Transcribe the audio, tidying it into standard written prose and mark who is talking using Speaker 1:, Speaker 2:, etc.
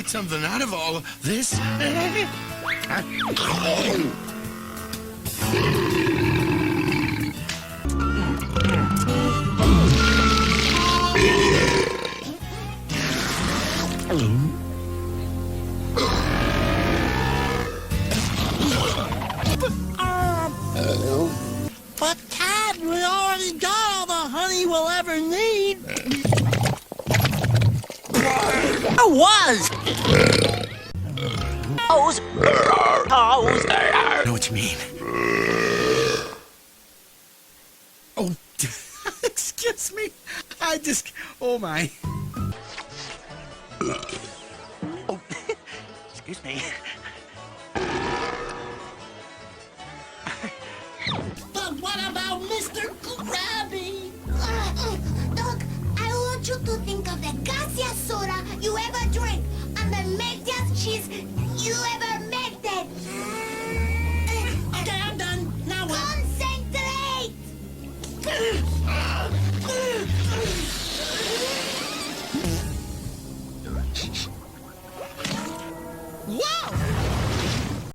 Speaker 1: get something out of all of this.
Speaker 2: But Cat, we already got all the honey we'll ever need. I was. Toes.
Speaker 1: I know what you mean. Oh, excuse me. Oh my.
Speaker 2: Oh, excuse me. But what about Mr. Krabby?
Speaker 3: Doc, I want you to think